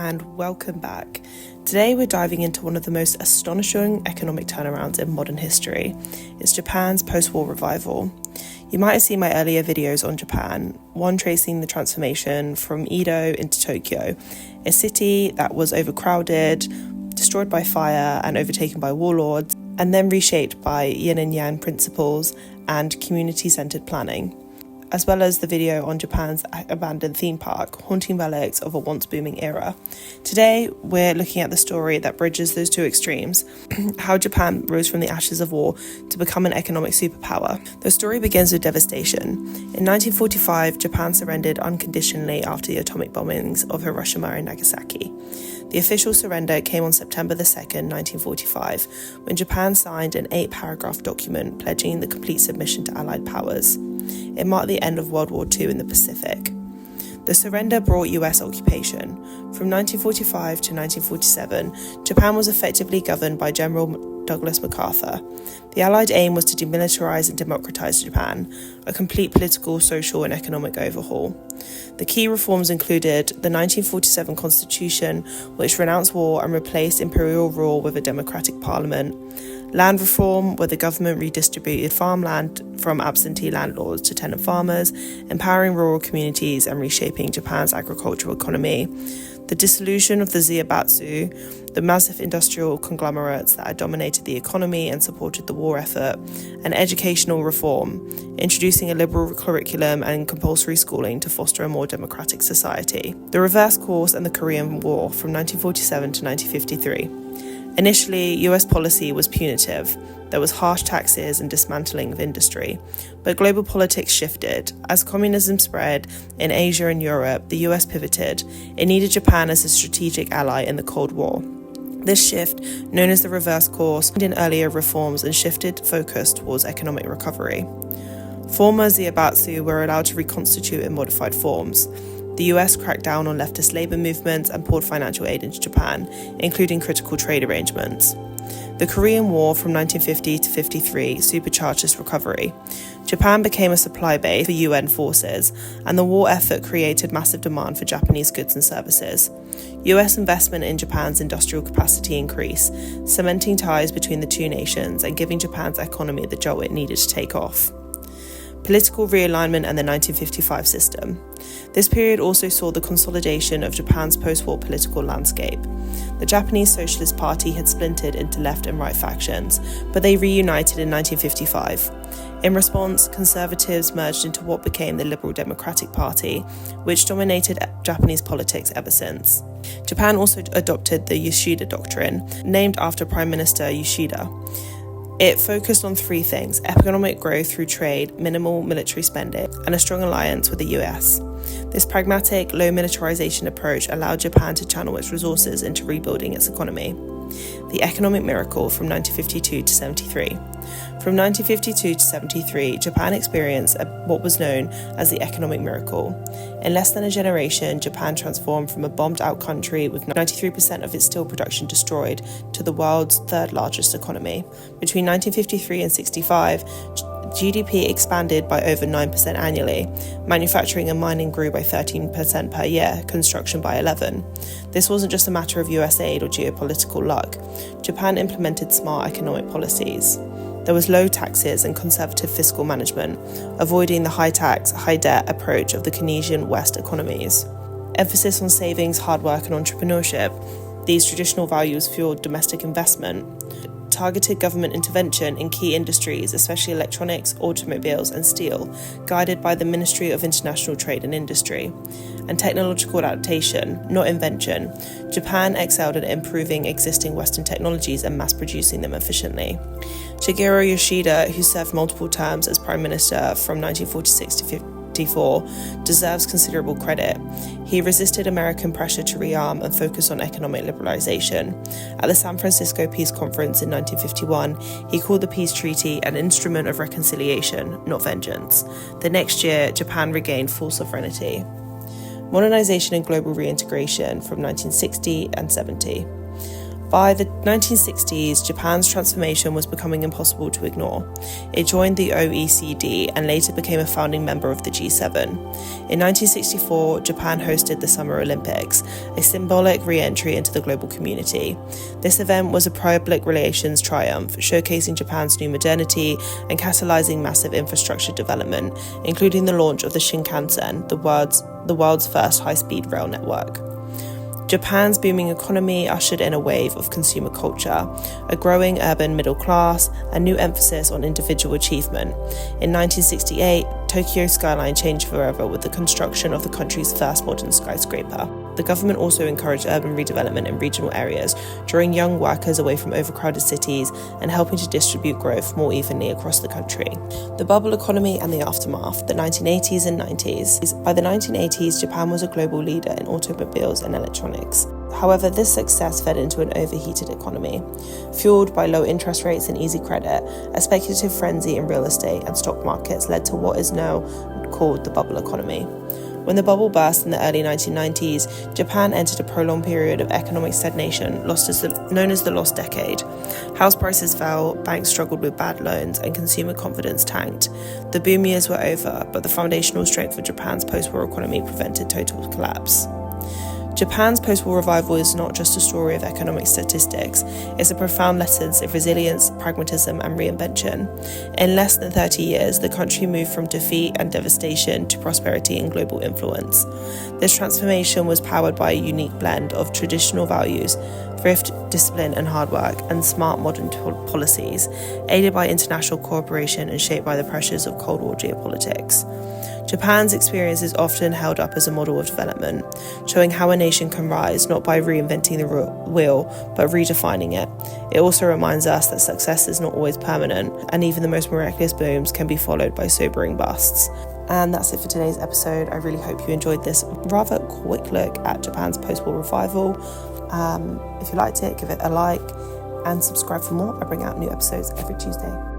and welcome back. Today we're diving into one of the most astonishing economic turnarounds in modern history. It's Japan's post-war revival. You might have seen my earlier videos on Japan, one tracing the transformation from Edo into Tokyo, a city that was overcrowded, destroyed by fire and overtaken by warlords, and then reshaped by yin and yang principles and community-centered planning, as well as the video on Japan's abandoned theme park, haunting relics of a once booming era. Today, we're looking at the story that bridges those two extremes, how Japan rose from the ashes of war to become an economic superpower. The story begins with devastation. In 1945, Japan surrendered unconditionally after the atomic bombings of Hiroshima and Nagasaki. The official surrender came on September 2nd, 1945, when Japan signed an 8-paragraph document pledging the complete submission to Allied powers. It marked the end of World War II in the Pacific. The surrender brought US occupation. From 1945 to 1947, Japan was effectively governed by General Douglas MacArthur. The Allied aim was to demilitarize and democratize Japan, a complete political, social, and economic overhaul. The key reforms included the 1947 Constitution, which renounced war and replaced imperial rule with a democratic parliament; land reform, where the government redistributed farmland from absentee landlords to tenant farmers, empowering rural communities and reshaping Japan's agricultural economy; the dissolution of the Zaibatsu, the massive industrial conglomerates that had dominated the economy and supported the war effort; and educational reform, introducing a liberal curriculum and compulsory schooling to foster a more democratic society. The reverse course and the Korean War from 1947 to 1953. Initially, US policy was punitive. There was harsh taxes and dismantling of industry. But global politics shifted. As communism spread in Asia and Europe, the US pivoted. It needed Japan as a strategic ally in the Cold War. This shift, known as the reverse course, in earlier reforms and shifted focus towards economic recovery. Former Zaibatsu were allowed to reconstitute in modified forms. The US cracked down on leftist labour movements and poured financial aid into Japan, including critical trade arrangements. The Korean War from 1950 to 53 supercharged this recovery. Japan became a supply base for UN forces, and the war effort created massive demand for Japanese goods and services. US investment in Japan's industrial capacity increased, cementing ties between the two nations and giving Japan's economy the jolt it needed to take off. Political realignment and the 1955 system. This period also saw the consolidation of Japan's post-war political landscape. The Japanese Socialist Party had splintered into left and right factions, but they reunited in 1955. In response, conservatives merged into what became the Liberal Democratic Party, which dominated Japanese politics ever since. Japan also adopted the Yoshida Doctrine, named after Prime Minister Yoshida. It focused on three things: economic growth through trade, minimal military spending, and a strong alliance with the US. This pragmatic, low militarization approach allowed Japan to channel its resources into rebuilding its economy. The economic miracle from 1952 to 73. From 1952 to 73, Japan experienced what was known as the economic miracle. In less than a generation, Japan transformed from a bombed-out country with 93% of its steel production destroyed to the world's third largest economy. Between 1953 and 65, GDP expanded by over 9% annually. Manufacturing and mining grew by 13% per year, construction by 11%. This wasn't just a matter of US aid or geopolitical luck. Japan implemented smart economic policies. There was low taxes and conservative fiscal management, avoiding the high tax, high debt approach of the Keynesian West economies. Emphasis on savings, hard work, and entrepreneurship. These traditional values fueled domestic investment. Targeted government intervention in key industries, especially electronics, automobiles, and steel, guided by the Ministry of International Trade and Industry. And technological adaptation, not invention. Japan excelled at improving existing Western technologies and mass-producing them efficiently. Shigeru Yoshida, who served multiple terms as Prime Minister from 1946 to 1954, deserves considerable credit. He resisted American pressure to rearm and focus on economic liberalization. At the San Francisco Peace Conference in 1951, he called the peace treaty an instrument of reconciliation, not vengeance. The next year, Japan regained full sovereignty. Modernization and global reintegration from 1960 and 70. By the 1960s, Japan's transformation was becoming impossible to ignore. It joined the OECD and later became a founding member of the G7. In 1964, Japan hosted the Summer Olympics, a symbolic re-entry into the global community. This event was a public relations triumph, showcasing Japan's new modernity and catalyzing massive infrastructure development, including the launch of the Shinkansen, the world's first high-speed rail network. Japan's booming economy ushered in a wave of consumer culture, a growing urban middle class, and new emphasis on individual achievement. In 1968, Tokyo's skyline changed forever with the construction of the country's first modern skyscraper. The government also encouraged urban redevelopment in regional areas, drawing young workers away from overcrowded cities and helping to distribute growth more evenly across the country. The bubble economy and the aftermath, the 1980s and 90s. By the 1980s, Japan was a global leader in automobiles and electronics. However, this success fed into an overheated economy. Fueled by low interest rates and easy credit, a speculative frenzy in real estate and stock markets led to what is now called the bubble economy. When the bubble burst in the early 1990s, Japan entered a prolonged period of economic stagnation known as the Lost Decade. House prices fell, banks struggled with bad loans, and consumer confidence tanked. The boom years were over, but the foundational strength of Japan's post-war economy prevented total collapse. Japan's post-war revival is not just a story of economic statistics, it's a profound lesson of resilience, pragmatism, and reinvention. In less than 30 years, the country moved from defeat and devastation to prosperity and global influence. This transformation was powered by a unique blend of traditional values, thrift, discipline, and hard work, and smart modern policies, aided by international cooperation and shaped by the pressures of Cold War geopolitics. Japan's experience is often held up as a model of development, showing how a nation can rise not by reinventing the wheel, but redefining it. It also reminds us that success is not always permanent, and even the most miraculous booms can be followed by sobering busts. And that's it for today's episode. I really hope you enjoyed this rather quick look at Japan's post-war revival. If you liked it, give it a like and subscribe for more. I bring out new episodes every Tuesday.